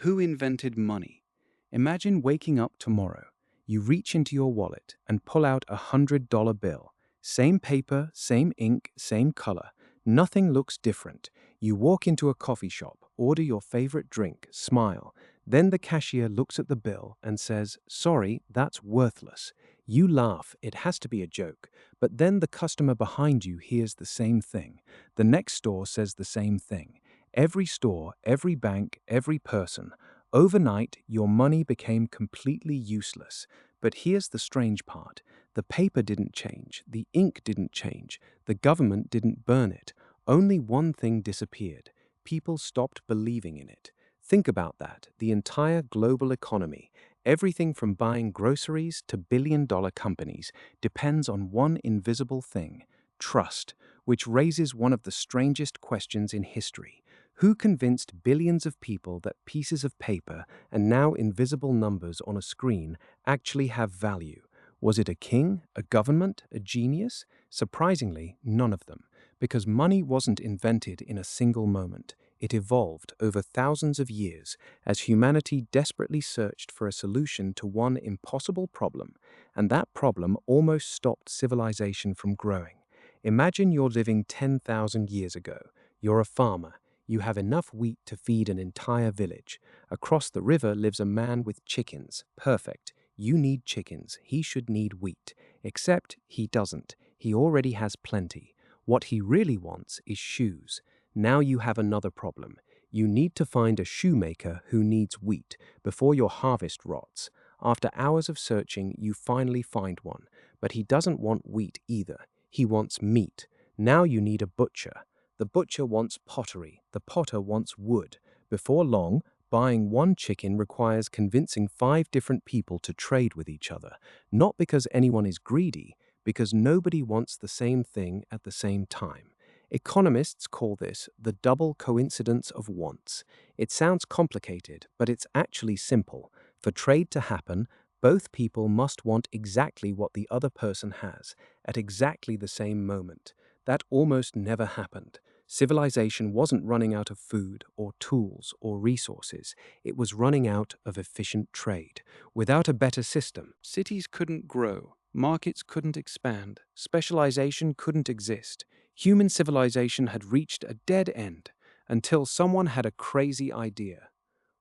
Who invented money? Imagine waking up tomorrow. You reach into your wallet and pull out $100 bill. Same paper, same ink, same color. Nothing looks different. You walk into a coffee shop, order your favorite drink, smile. Then the cashier looks at the bill and says, "Sorry, that's worthless." You laugh, it has to be a joke. But then the customer behind you hears the same thing. The next store says the same thing. Every store, every bank, every person. Overnight, your money became completely useless. But here's the strange part. The paper didn't change, the ink didn't change, the government didn't burn it. Only one thing disappeared. People stopped believing in it. Think about that. The entire global economy, everything from buying groceries to billion-dollar companies, depends on one invisible thing: trust, which raises one of the strangest questions in history. Who convinced billions of people that pieces of paper and now invisible numbers on a screen actually have value? Was it a king, a government, a genius? Surprisingly, none of them, because money wasn't invented in a single moment. It evolved over thousands of years as humanity desperately searched for a solution to one impossible problem, and that problem almost stopped civilization from growing. Imagine you're living 10,000 years ago. You're a farmer. You have enough wheat to feed an entire village. Across the river lives a man with chickens. Perfect. You need chickens. He should need wheat. Except he doesn't. He already has plenty. What he really wants is shoes. Now you have another problem. You need to find a shoemaker who needs wheat before your harvest rots. After hours of searching, you finally find one. But he doesn't want wheat either. He wants meat. Now you need a butcher. The butcher wants pottery. The potter wants wood. Before long, buying one chicken requires convincing 5 different people to trade with each other. Not because anyone is greedy, because nobody wants the same thing at the same time. Economists call this the double coincidence of wants. It sounds complicated, but it's actually simple. For trade to happen, both people must want exactly what the other person has, at exactly the same moment. That almost never happened. Civilization wasn't running out of food or tools or resources. It was running out of efficient trade. Without a better system, cities couldn't grow, markets couldn't expand, specialization couldn't exist. Human civilization had reached a dead end until someone had a crazy idea.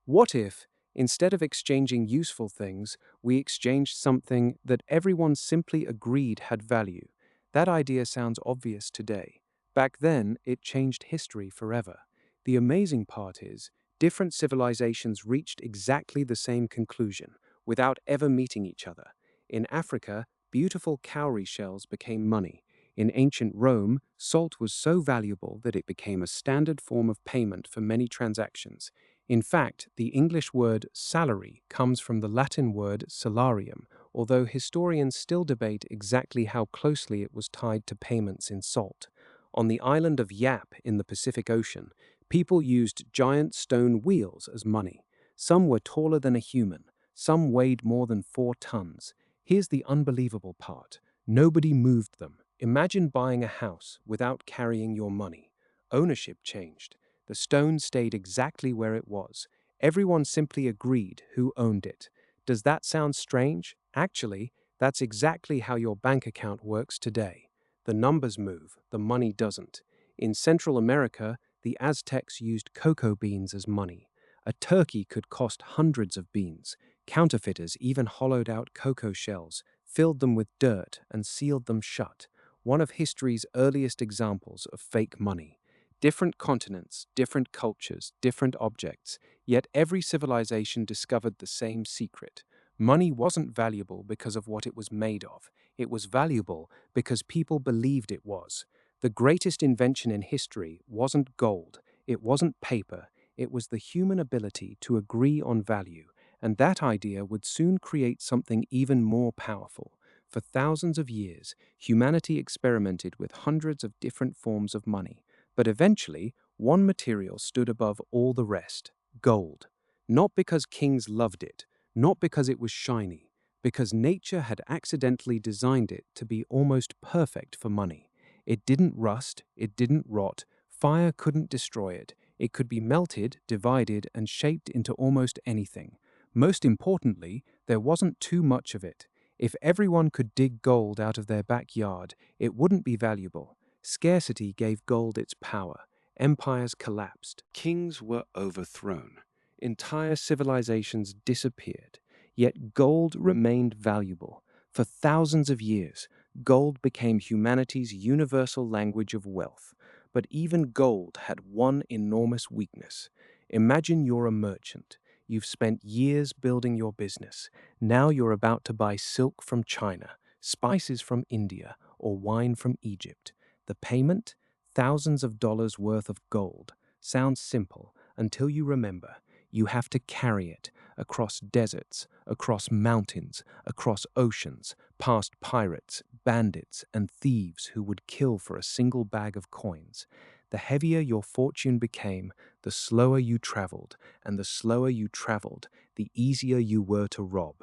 What if, instead of exchanging useful things, we exchanged something that everyone simply agreed had value? That idea sounds obvious today. Back then, it changed history forever. The amazing part is, different civilizations reached exactly the same conclusion, without ever meeting each other. In Africa, beautiful cowrie shells became money. In ancient Rome, salt was so valuable that it became a standard form of payment for many transactions. In fact, the English word salary comes from the Latin word salarium, although historians still debate exactly how closely it was tied to payments in salt. On the island of Yap in the Pacific Ocean, people used giant stone wheels as money. Some were taller than a human, some weighed more than 4 tons. Here's the unbelievable part. Nobody moved them. Imagine buying a house without carrying your money. Ownership changed. The stone stayed exactly where it was. Everyone simply agreed who owned it. Does that sound strange? Actually, that's exactly how your bank account works today. The numbers move, the money doesn't. In Central America, the Aztecs used cocoa beans as money. A turkey could cost hundreds of beans. Counterfeiters even hollowed out cocoa shells, filled them with dirt, and sealed them shut. One of history's earliest examples of fake money. Different continents, different cultures, different objects, yet every civilization discovered the same secret. Money wasn't valuable because of what it was made of. It was valuable because people believed it was. The greatest invention in history wasn't gold, it wasn't paper, it was the human ability to agree on value, and that idea would soon create something even more powerful. For thousands of years, humanity experimented with hundreds of different forms of money, but eventually, one material stood above all the rest: gold. Not because kings loved it, not because it was shiny, because nature had accidentally designed it to be almost perfect for money. It didn't rust, it didn't rot, fire couldn't destroy it. It could be melted, divided, and shaped into almost anything. Most importantly, there wasn't too much of it. If everyone could dig gold out of their backyard, it wouldn't be valuable. Scarcity gave gold its power. Empires collapsed. Kings were overthrown. Entire civilizations disappeared. Yet gold remained valuable. For thousands of years, gold became humanity's universal language of wealth. But even gold had one enormous weakness. Imagine you're a merchant. You've spent years building your business. Now you're about to buy silk from China, spices from India, or wine from Egypt. The payment? Thousands of dollars worth of gold. Sounds simple until you remember. You have to carry it across deserts, across mountains, across oceans, past pirates, bandits, and thieves who would kill for a single bag of coins. The heavier your fortune became, the slower you traveled, and the slower you traveled, the easier you were to rob.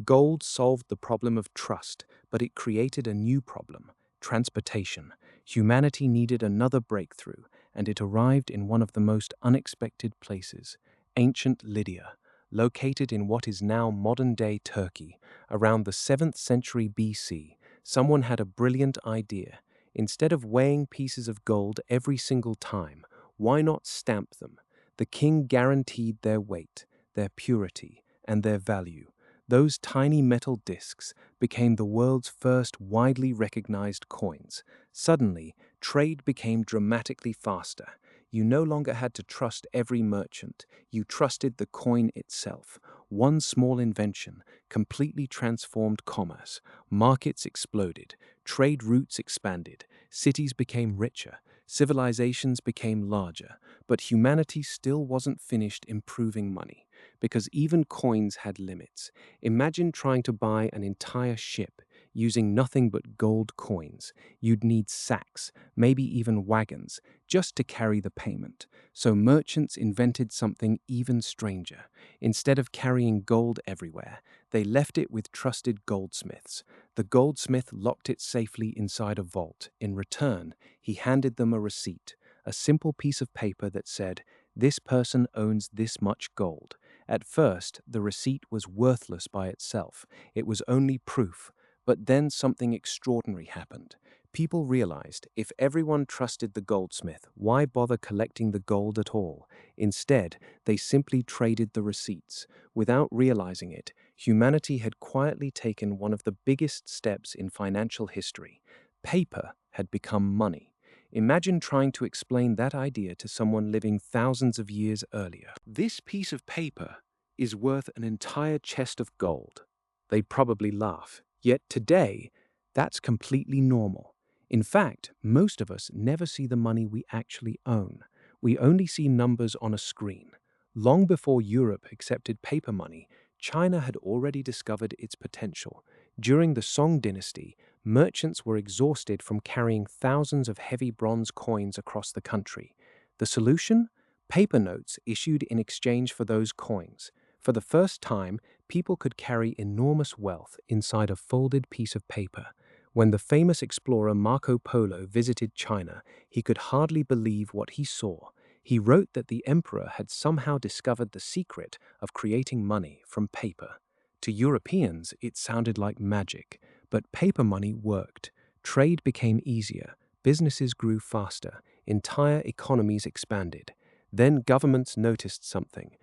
Gold solved the problem of trust, but it created a new problem: transportation. Humanity needed another breakthrough, and it arrived in one of the most unexpected places: ancient Lydia. Located in what is now modern-day Turkey, around the 7th century BC, someone had a brilliant idea. Instead of weighing pieces of gold every single time, why not stamp them? The king guaranteed their weight, their purity, and their value. Those tiny metal discs became the world's first widely recognized coins. Suddenly, trade became dramatically faster. You no longer had to trust every merchant. You trusted the coin itself. One small invention completely transformed commerce. Markets exploded. Trade routes expanded. Cities became richer. Civilizations became larger. But humanity still wasn't finished improving money, because even coins had limits. Imagine trying to buy an entire ship using nothing but gold coins. You'd need sacks, maybe even wagons, just to carry the payment. So merchants invented something even stranger. Instead of carrying gold everywhere, they left it with trusted goldsmiths. The goldsmith locked it safely inside a vault. In return, he handed them a receipt, a simple piece of paper that said, "This person owns this much gold." At first, the receipt was worthless by itself. It was only proof. But then something extraordinary happened. People realized if everyone trusted the goldsmith, why bother collecting the gold at all? Instead, they simply traded the receipts. Without realizing it, humanity had quietly taken one of the biggest steps in financial history. Paper had become money. Imagine trying to explain that idea to someone living thousands of years earlier. This piece of paper is worth an entire chest of gold. They'd probably laugh. Yet today, that's completely normal. In fact, most of us never see the money we actually own. We only see numbers on a screen. Long before Europe accepted paper money, China had already discovered its potential. During the Song dynasty, merchants were exhausted from carrying thousands of heavy bronze coins across the country. The solution? Paper notes issued in exchange for those coins. For the first time, people could carry enormous wealth inside a folded piece of paper. When the famous explorer Marco Polo visited China, he could hardly believe what he saw. He wrote that the emperor had somehow discovered the secret of creating money from paper. To Europeans, it sounded like magic, but paper money worked. Trade became easier, businesses grew faster, entire economies expanded. Then governments noticed something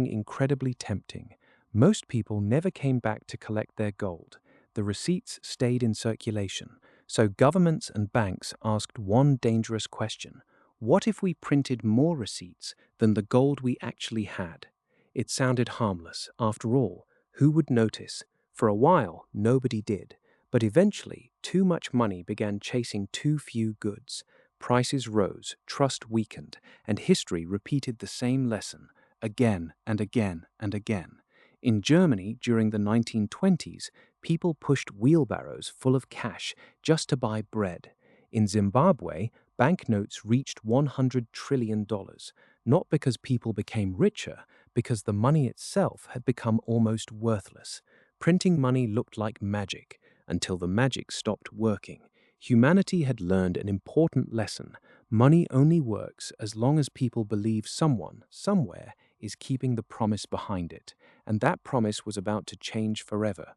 incredibly tempting. Most people never came back to collect their gold. The receipts stayed in circulation. So governments and banks asked one dangerous question: what if we printed more receipts than the gold we actually had? It sounded harmless. After all, who would notice? For a while, nobody did. But eventually, too much money began chasing too few goods. Prices rose, trust weakened, and history repeated the same lesson again and again and again. In Germany, during the 1920s, people pushed wheelbarrows full of cash just to buy bread. In Zimbabwe, banknotes reached $100 trillion, not because people became richer, because the money itself had become almost worthless. Printing money looked like magic, until the magic stopped working. Humanity had learned an important lesson. Money only works as long as people believe someone, somewhere, is keeping the promise behind it, and that promise was about to change forever.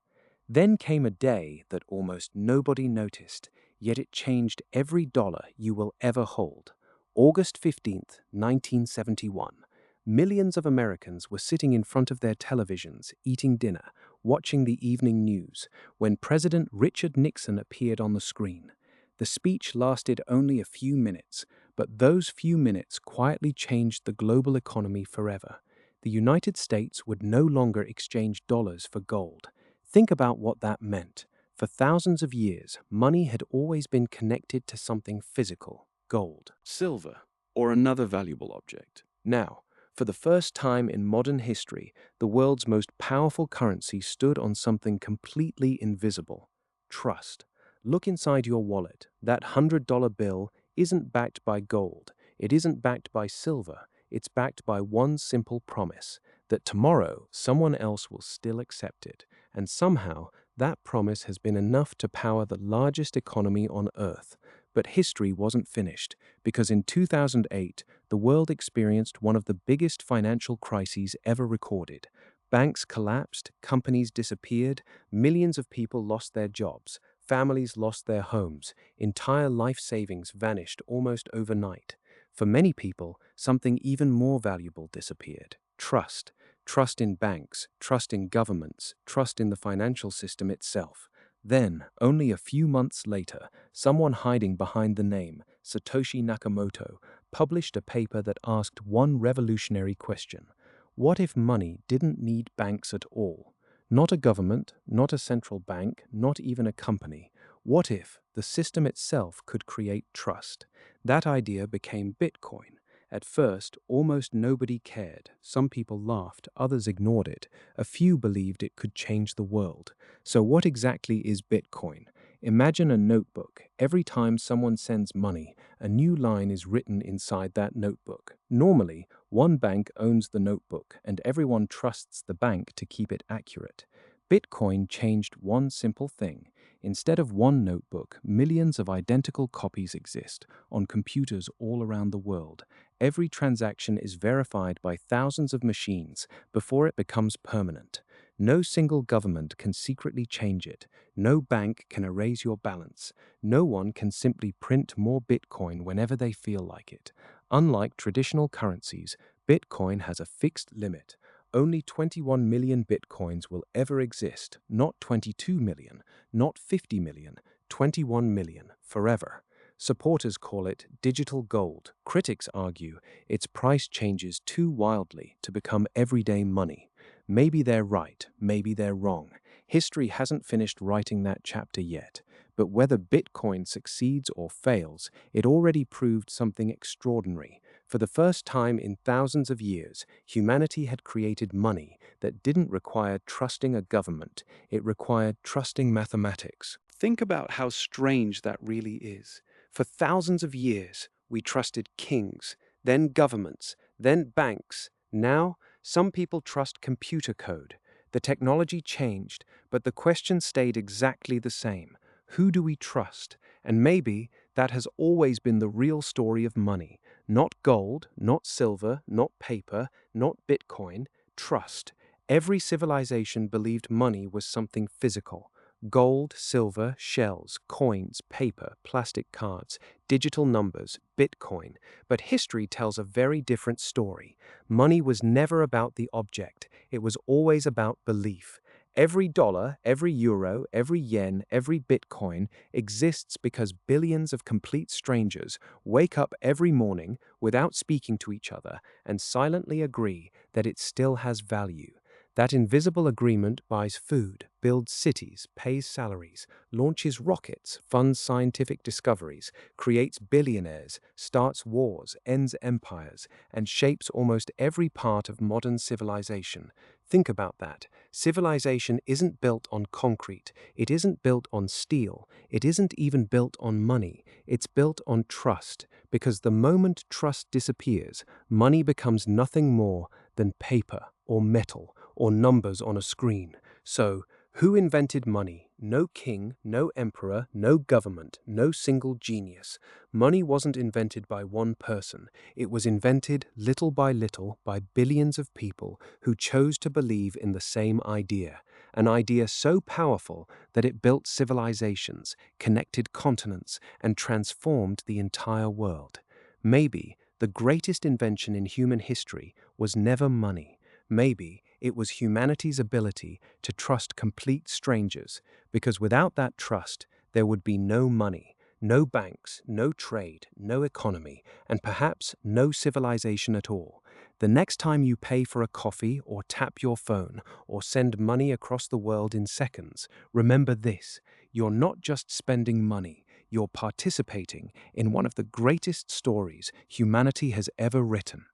Then came a day that almost nobody noticed, yet it changed every dollar you will ever hold. August 15th, 1971. Millions of Americans were sitting in front of their televisions, eating dinner, watching the evening news, when President Richard Nixon appeared on the screen. The speech lasted only a few minutes, but those few minutes quietly changed the global economy forever. The United States would no longer exchange dollars for gold. Think about what that meant. For thousands of years, money had always been connected to something physical, gold, silver, or another valuable object. Now, for the first time in modern history, the world's most powerful currency stood on something completely invisible: trust. Look inside your wallet. That $100 bill isn't backed by gold. It isn't backed by silver. It's backed by one simple promise: that tomorrow someone else will still accept it. And somehow, that promise has been enough to power the largest economy on Earth. But history wasn't finished, because in 2008, the world experienced one of the biggest financial crises ever recorded. Banks collapsed, companies disappeared, millions of people lost their jobs, families lost their homes, entire life savings vanished almost overnight. For many people, something even more valuable disappeared: trust. Trust in banks, trust in governments, trust in the financial system itself. Then, only a few months later, someone hiding behind the name Satoshi Nakamoto published a paper that asked one revolutionary question: what if money didn't need banks at all? Not a government, not a central bank, not even a company. What if the system itself could create trust? That idea became Bitcoin. At first, almost nobody cared. Some people laughed, others ignored it. A few believed it could change the world. So what exactly is Bitcoin? Imagine a notebook. Every time someone sends money, a new line is written inside that notebook. Normally, one bank owns the notebook, and everyone trusts the bank to keep it accurate. Bitcoin changed one simple thing. Instead of one notebook, millions of identical copies exist on computers all around the world. Every transaction is verified by thousands of machines before it becomes permanent. No single government can secretly change it. No bank can erase your balance. No one can simply print more Bitcoin whenever they feel like it. Unlike traditional currencies, Bitcoin has a fixed limit. Only 21 million Bitcoins will ever exist, not 22 million, not 50 million, 21 million, forever. Supporters call it digital gold. Critics argue its price changes too wildly to become everyday money. Maybe they're right, maybe they're wrong. History hasn't finished writing that chapter yet. But whether Bitcoin succeeds or fails, it already proved something extraordinary. For the first time in thousands of years, humanity had created money that didn't require trusting a government. It required trusting mathematics. Think about how strange that really is. For thousands of years, we trusted kings, then governments, then banks. Now, some people trust computer code. The technology changed, but the question stayed exactly the same. Who do we trust? And maybe that has always been the real story of money. Not gold, not silver, not paper, not Bitcoin. Trust. Every civilization believed money was something physical. Gold, silver, shells, coins, paper, plastic cards, digital numbers, Bitcoin. But history tells a very different story. Money was never about the object. It was always about belief. Every dollar, every euro, every yen, every Bitcoin exists because billions of complete strangers wake up every morning without speaking to each other and silently agree that it still has value. That invisible agreement buys food, builds cities, pays salaries, launches rockets, funds scientific discoveries, creates billionaires, starts wars, ends empires, and shapes almost every part of modern civilization. Think about that. Civilization isn't built on concrete. It isn't built on steel. It isn't even built on money. It's built on trust, because the moment trust disappears, money becomes nothing more than paper or metal or numbers on a screen. So, who invented money? No king, no emperor, no government, no single genius. Money wasn't invented by one person. It was invented little by little by billions of people who chose to believe in the same idea, an idea so powerful that it built civilizations, connected continents, and transformed the entire world. Maybe the greatest invention in human history was never money. Maybe it was humanity's ability to trust complete strangers, because without that trust, there would be no money, no banks, no trade, no economy, and perhaps no civilization at all. The next time you pay for a coffee or tap your phone or send money across the world in seconds, remember this: you're not just spending money, you're participating in one of the greatest stories humanity has ever written.